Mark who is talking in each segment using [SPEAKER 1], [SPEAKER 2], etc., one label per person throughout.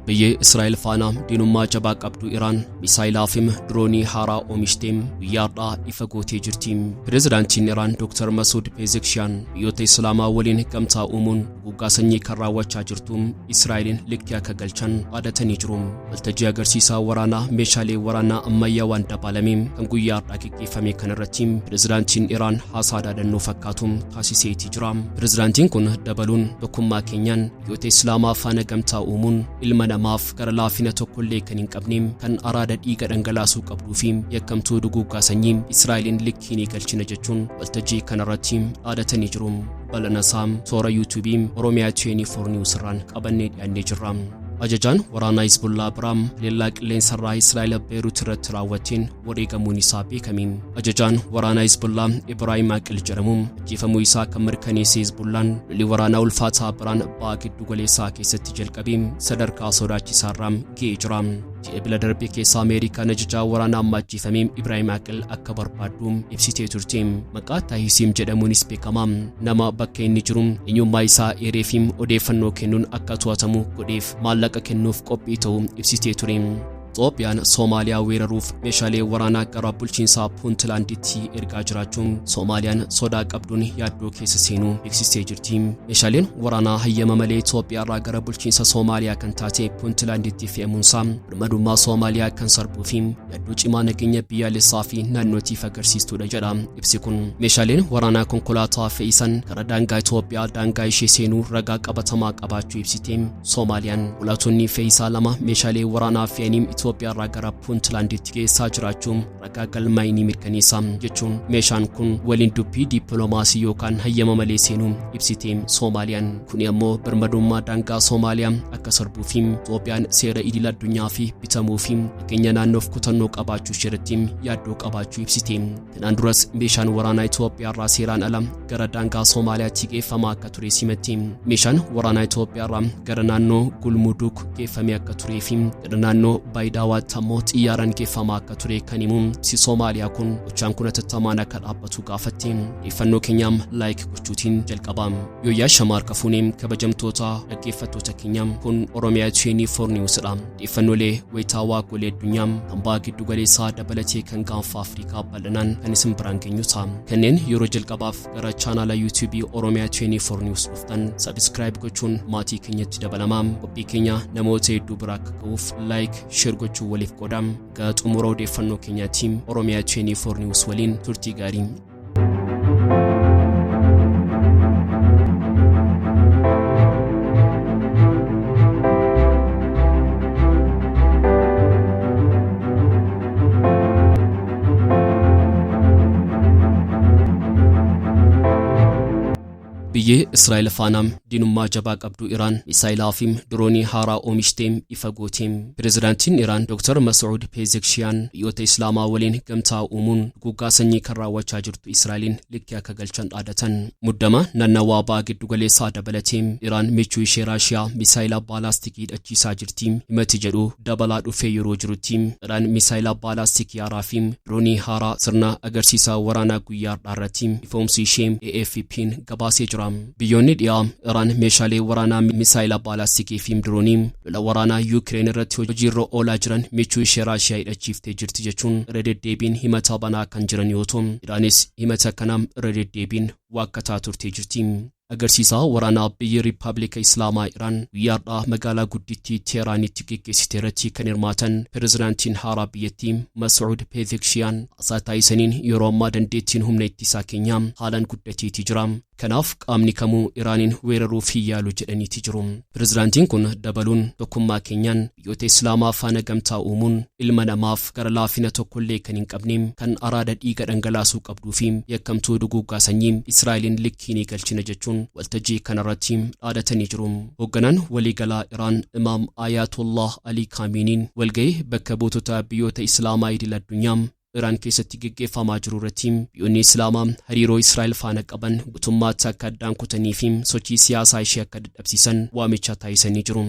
[SPEAKER 1] biyya Israa'el faana diinummaa jabaa qabdu Iraan misaayilaafi droonii haaraa oomishteen guyyaadhaa ifa gootee jirti. Pireezidaantiin Iraan Dr. Masoud Pezeshkian biyyoota Islaamaa waliin gamtaa uumuun guggaa sanyii kan raawwachaa jirtu Israa'elin likkii akka galchan dhaadatanii jiru. Waltajjii agarsiisaa waraanaa meeshaalee waraanaa ammayyaa waan dabalameen kan guyyaadhaa gaggeeffame kanarratti pireezidaantiin Iraan haasaa dhaadannoo fakkaatu taasiseetii jira. Pireezidaantiin kun dabaluun tokkummaa keenyaan biyyoota Islaamaa faana gamtaa uumuun ilma namaaf gara laafina tokkollee kan hin qabne kan araada dhiiga dhangalaasuu qabduu fi yakkamtuu duguggaa sanyii Israa'elin likkii ni galchina jechuun waltajjii kanarratti dhaadatanii jiru. Balanasaa toora YouTube Oromiyaa 24 News irraan qabannee dhiyaannee jirra. Ajajaan waraanaa Hizbullah Biraam leellaa qilleensarraa Israa'el Beerut irratti raawwateen wareegamuun isaa beekame. Ajajaan waraanaa Hizbullah Ibrahim Aqil jedhamu ajjeefamuu isaa kan mirkaneesse Hizbullaan lolii waraanaa ulfaataa biraan ba'aa giddu galeessaa keessatti jalqabee sadarkaa sodaachisaarraa ga'ee jira. Ji'a darbe keessa Ameerikaan ajajaa waraanaa amma ajjeefame Ibrahim Aqil akka barbaadu ibsitee turte. Maqaa Taahisiim jedhamuunis beekama. Nama bakka inni jiru eenyummaa isaa eereef odeeffannoo kennuun akka to'atamu godheef maallaqa kennuuf qophii ta'uu ibsitee ture. Itoophiyaan Soomaaliyaa weeraruuf meeshaalee waraanaa gara bulchiinsa Puuntlaanditti ergaa jiraachuun Soomaaliyaan sodaa qabduun yaaddoo keessa seenuu beeksistee jirti. Meeshaaleen waraanaa hayyama malee Itoophiyaarraa gara bulchiinsa Soomaaliyaa kan taate Puuntlaanditti fe'amuunsaa birmadummaa Soomaaliyaa kan sarbuu fi yaaddoo cimaa nageenya biyyaalessaa fi naannootiif agarsiistuudha jedha ibsi kun. Meeshaaleen waraanaa konkolaataa fe'isan gara daangaa Itoophiyaa daangaa ishee seenuu ragaa qabatamaa qabaachuu ibsite. Soomaaliyaan konkolaattonni fe'isaa lama meeshaalee waraanaa fe'anii Itoophiyaarraa gara Puuntlaanditti geessaa jiraachuun ragaa galmaa'ii ni mirkaneessa jechuun meeshaan kun waliin dubbii dippiloomaasii yookaan hayyama malee seenuu ibsite. Soomaaliyaan kun ammoo birmadummaa daangaa Soomaaliyaa akka sarbuu fi Itoophiyaan seera idil addunyaa fi bitamuu fi nageenya naannoof kutannoo qabaachuu irratti yaaddoo qabaachuu ibsite. Kanaan duras meeshaan waraanaa Itoophiyaarraa seeraan ala gara daangaa Soomaaliyaatti geeffamaa akka ture simatti. Meeshaan waraanaa Itoophiyaarraa gara naannoo Gulmudug geeffamee akka turee fi gara naannoo daawwat ammoo xiyyaaraan geeffamaa akka ture kan himu si Soomaaliyaa kun gochaan kun atattamaan akka dhaabbatu gaafatti. Ifannoo keenyaam laayik gochuutiin jalqabaa. Yooyaa shamaar kafuuneem kabajamtoota dhaggeeffattoota keenyaam kun Oromiyaa 24 News dha. Ifannoolee wayitaawaa golee addunyaa kan ba'aa giddu galeessaa dabalatee kan gaanfa Afrikaa bal'inaan kan isin biraan geenyu ta'a. Kanneen yeroo jalqabaaf gara chaanaala YouTube Oromiyaa 24 News dhuftan subscribe gochuun maatii keenyatti dabalamaa. Qophii keenya namoota hedduu bira akka ga'uuf laayik share gochuu waliif qoodam. Gara xumura odeeffannoo keenyaatiin Oromiyaa 24 News waliin turtii gaarii. biyya Israa'el faanam diinummaa jabaa qabdu Iraan misaayilaafi droonii haaraa oomishteen ifa gooteem. Pireezidaantiin Iraan Dr. Masoud Pezeshkian biyyoota Islaamaa waliin gamtaa uumuun guggaa sanyii kan raawwachaa jirtu Israa'elin likkii akka galchan dhaadatan. Muddama naannawaa ba'aa giddu galeessaa dabalateem Iraan michuu ishee Raashiyaa misaayilaa baalaastikii hidhachiisaa jirti himati jedhu dabalaa dhufee yeroo jirutti Iraan misaayilaa baalaastikii haaraa fi droonii haaraa sirna agarsiisaa waraanaa guyyaa irratti ifoomsi ishee AFP'n gabaasee jira. Biyyoonni dhiyaa Iraan meeshaalee waraanaa misaayilaa baalaastikii fi droonii lola waraanaa Yuukireen irratti hojiirra oolaa jiran michuu ishee Raashiyaa hidhachiiftee jirti jechuun reddeebiin himata banaa kan jiran yoo ta'u Iraanis himata kana reddeebiin waakkataa turtee jirti. Agarsiisaa waraanaa biyya Riippaabilika Islaamaa Iraan guyyaadhaa magaalaa guddittii Teeraanitti geggeessite irratti kan hirmaatan pireezidaantiin haaraa biyyattii Masoud Pezeshkian haasaa taasisaniin yeroo ammaa dandeettiin humna ittisaa keenyaa haalaan guddateetii jira. Kanaaf qaamni kamuu Iraanin weeraruuf yaalu jedhaniiti jiru. Pireezidaantiin kun dabaluun tokkummaa keenyaan biyyoota Islaamaa faana gamtaa uumuun ilma namaaf gara laafina tokkollee kan hin qabne kan araada dhiiga dhangalaasuu qabduu fi yakkamtuu duguggaa sanyii Israa'elin likkii ni galchina jechuun waltajjii kanarratti dhaadatanii jiru. Hoogganaan waliigalaa Iraan Imaam Ayatollah Ali Khameneiin walgahii bakka buutota biyyoota Islaamaa idil addunyaa Iraan keessatti geggeeffamaa jiru irratti biyyoonni Islaamaa hariiroo Israa'el faana qaban guutummaatti akka addaan kutanii fi sochii siyaasaa ishee akka dadhabsiisan waamicha taasisanii jiru.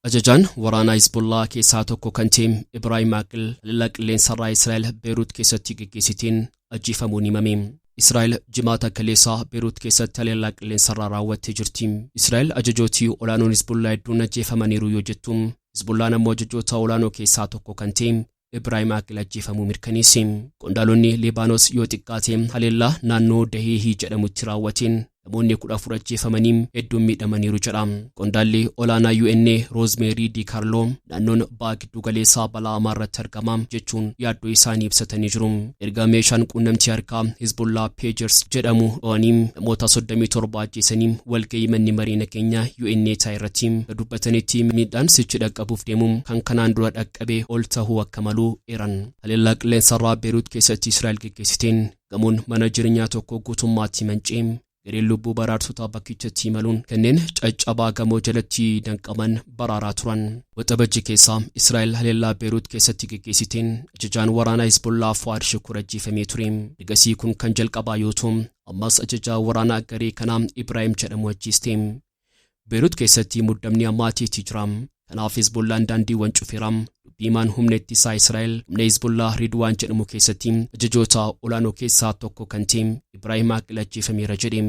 [SPEAKER 1] Ajajaan waraanaa Hizbullah keessaa tokko kan ta'e Ibrahim Aqil lola qilleensarraa Israa'el Beerut keessatti geggeessiteen ajjeefamuun himame. Israa'el jimaata kaleessaa Beerut keessatti lola qilleensarraa raawwattee jirti. Israa'el ajajootii olaanoon Hizbullah hedduun ajjeefamaniiru yoo jettu Hizbullaan ammoo ajajjoota olaanoo keessaa tokko kan ta'e Ibraahim Aqil ajjeefamuu mirkaneesse. Qondaalonni Libaanos yoo xiqqaate haleellaa naannoo Daheehii jedhamutti raawwateen namoonni 14 ajjeefamanii hedduun miidhamaniiru jedha. Qondaalli olaanaa UN Rosemary DiCarlo naannoon ba'a giddu galeessaa balaa irratti argama jechuun yaaddoo isaanii ibsatanii jiru. Erga meeshaan quunnamtii harkaa Hezbollah Pagers jedhamu dho'anii namoota 37 ajjeesanii walgahii manni marii nageenyaa UN irratti dubbatanitti miidhaan sichi dhaqqabuuf deemu kan kanaan dura dhaqqabee ol ta'uu akka malu eeran. Haleellaa qilleensarraa Beirut keessatti Israa'el geggeessiteen gamoon mana jireenyaa tokko guutummaatti manca'e. Gareen lubbuu baraarsota bakkichatti imaluun kanneen caccabaa gamoo jalatti danqaman baraaraa turan. Waxabajjii keessaa Israa'el haleellaa Beirut keessatti geggeessiteen ajajaan waraanaa Hezbollah Fuad Shukur ajjeefamee ture. Eegasii kun kan jalqabaa yoo ta'u ammas ajajaa waraanaa garee kanaa Ibrahim jedhamu ajjeeste. Beirut keessatti muddamni ammaatiitti jira. Kanaaf Hezbollaan daandiiwwan cufeera. Biimaan humna ittisaa Israa'el humna Hezbollah Ridwaan jedhamu keessatti ajajoota olaanoo keessaa tokko kan ta'e Ibraahim Aqil ajjeefameera jedhe.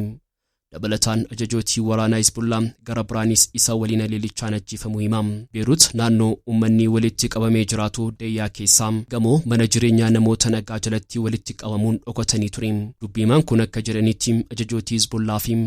[SPEAKER 1] Dabalataan ajajootii waraanaa Hezbollah gara biraanis isa waliin haleellichaan ajjeefamuu hima. Beirut naannoo uummanni walitti qabamee jiraatu Dayyaa keessaa gamoo mana jireenyaa namoota nagaa jalatti walitti qabamuun dhokatanii ture. Dubbiimaan kun akka jedhanitti ajajootii Hezbollah fi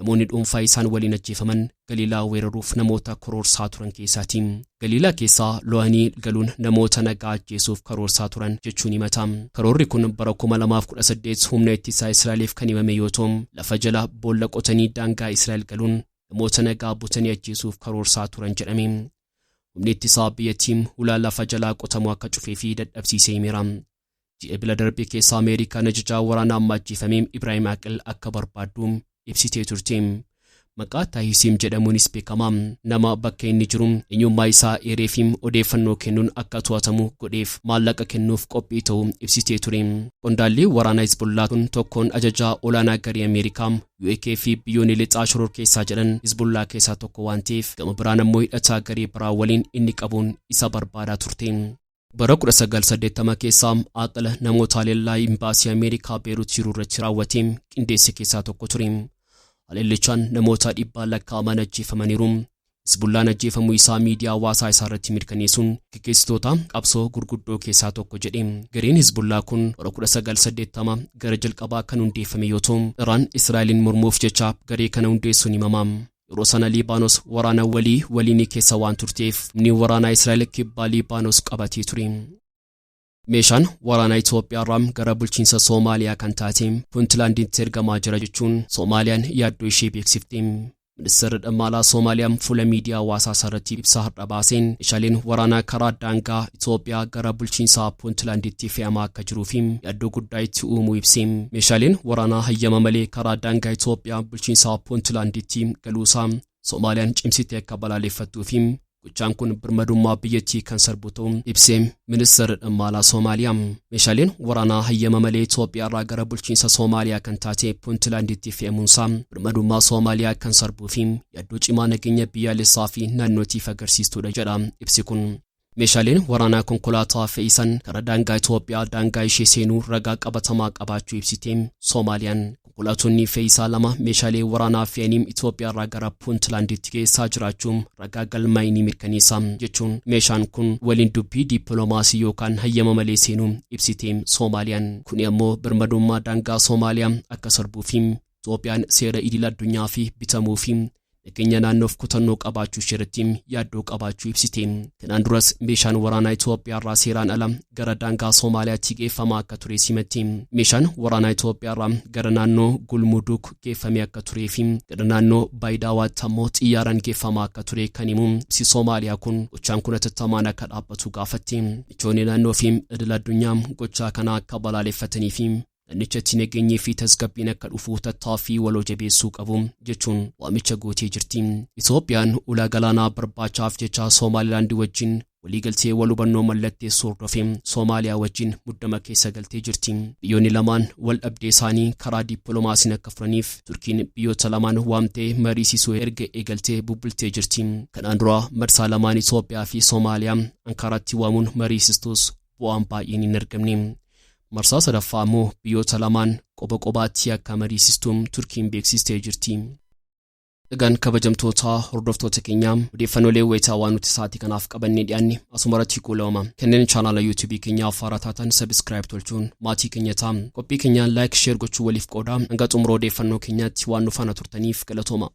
[SPEAKER 1] namoonni dhuunfaa isaan waliin ajjeefaman Galiilaa weeraruuf namoota karoorsaa turan keessaati. Galiilaa keessaa lo'anii galuun namoota nagaa ajjeesuuf karoorsaa turan jechuun himata. Karoorri kun bara 2018 humna ittisaa Israa'eliif kan himame yoo ta'u lafa jala boolla qotanii daangaa Israa'el galuun namoota nagaa butanii ajjeesuuf karoorsaa turan jedhame. Humni ittisaa biyyattiin ulaa lafa jalaa qotamu akka cufee fi dadhabsiisee himeera. Ji'a bila darbe keessaa Ameerikaan ajajaa waraanaa amma ajjeefame Ibraahim Aqil akka barbaaddu ibsitee turte. Maqaa Taahisiim jedhamuunis beekama. Nama bakka inni jiru eenyummaa isaa eereefiim odeeffannoo kennuun akka to'atamu godheef maallaqa kennuuf qophii ta'uu ibsitee ture. Qondaalli waraanaa Hezbollah kun tokkoon ajajaa olaanaa garee Ameerikaa UK fi biyyoonni lixaa shoror keessaa jedhan Hezbollah keessaa tokko waan ta'eef gama biraan ammoo hidhataa garee biraa waliin inni qabuun isa barbaadaa turte. Bara 1980 keessaa Aqil namoota haleellaa imbaasii Ameerikaa Beirut jiru irratti raawwate qindeesse keessaa tokko ture. Haleellichaan namoota 100 lakkaa'aman ajjeefamaniiru. Hezbollaan ajjeefamuu isaa miidiyaa hawaasaa isaa irratti mirkaneessuun gaggeessitoota qabsoo gurguddoo keessaa tokko jedhe. Gareen Hezbollah kun bara 1980 gara jalqabaa kan hundeeffame yoo ta'u Iraan Israa'elin mormuuf jecha garee kana hundeessuun himama. Yeroo sana Libaanos waraana waliinii keessa waan turteef humni waraanaa Israa'el kibbaa Libaanos qabatee ture. Meeshaan waraanaa Itoophiyaa irraa gara bulchiinsa Soomaaliyaa kan taate Puuntlaanditti ergamaa jira jechuun Soomaaliyaan yaaddoo ishee beeksifte. Ministeerri dhimma alaa Soomaaliyaa fuula miidiyaa hawaasaa irratti ibsa har'a baaseen meeshaaleen waraanaa karaa daangaa Itoophiyaa gara bulchiinsa Puuntlaanditti fe'amaa akka jiruu fi yaaddoo guddaa itti uumuu ibse. Meeshaaleen waraanaa hayyama malee karaa daangaa Itoophiyaa bulchiinsa Puuntlaanditti galuusaa Soomaaliyaan cimsitee akka balaaleffattuu fi gochaan kun birmadummaa biyyattii kan sarbu ta'uu ibse. Ministeerri dhimma alaa Soomaaliyaa meeshaaleen waraanaa hayyama malee Itoophiyaa irraa gara bulchiinsa Soomaaliyaa kan taate Puuntlaanditti fe'amuunsaa birmadummaa Soomaaliyaa kan sarbuu fi yaaddoo cimaa nageenya biyyaalessaa fi naannootiif agarsiistuudha jedha ibsi kun. Meeshaaleen waraanaa konkolaataa fe'isan karaa daangaa Itoophiyaa daangaa ishee seenuu ragaa qabatamaa qabaachuu ibsite. Soomaaliyaan konkolaattonni fe'isaa 2 meeshaalee waraanaa fe'anii Itoophiyaa irraa gara Puuntlaanditti geessaa jiraachuun ragaa galmaa'inii mirkaneessa jechuun meeshaan kun waliin dubbii dippiloomaasii yookaan hayyama malee seenuu ibsite. Soomaaliyaan kun ammoo birmadummaa daangaa Soomaaliyaa akka sarbuu fi Itoophiyaan seera idil addunyaa fi bitamuu fi nageenya naannoof kutannoo qabaachuu irratti yaaddoo qabaachuu ibsite. Kanaan duras meeshaan waraanaa Itoophiyaa irraa seeraan ala gara daangaa Soomaaliyaatti geeffamaa akka ture simatti. Meeshaan waraanaa Itoophiyaa irraa gara naannoo Gulmuduk geeffamee akka turee fi gara naannoo Baayidaawaatti ammoo xiyyaaraan geeffamaa akka ture kan himu ibsi Soomaaliyaa kun gochaan kun hatattamaan akka dhaabbatu gaafatti. Michoonni naannoo fi idil addunyaa gochaa kana akka balaaleffatanii fi Nichatti nageenyii fi tasgabbiin akka dhufu tattaaffii waloo jabeessuu qabu jechuun waamicha gootee jirti. Itoophiyaan ulaa galaanaa barbaachaaf jecha Somaalilaand wajjin waliigaltee wal hubannoo mallatteessuu hordofee Soomaaliyaa wajjin muddama keessa galtee jirti. Biyyoonni lamaan wal dhabdee isaanii karaa dippiloomaasiin akka furaniif Turkiin biyyoota lamaan waamtee mariisisuu erga eegaltee bubbultee jirti. Kanaan dura marsaa lamaan Itoophiyaa fi Soomaaliyaa Ankaraatti waamuun mariisistus bu'aan baay'een hin argamne. Marsaa sadaffaa immoo biyyoota lamaan qoba qobaatti akka mariisistuun Turkiin beeksistee jirti. Egaan kabajamtoota hordoftoota keenyaam odeeffannoolee wayitaa waan nuti sa'aatii kanaaf qabannee dhiyaanne asumarratti kuulama. Kanneen chaanaala YouTube keenyaa haaraa taatan subscribe tolchuun maatii keenya ta'aa. Qophii keenyaan like share gochuu waliif qoodaa. Hanga xumura odeeffannoo keenyaatti waan nu faana turtaniif galatooma.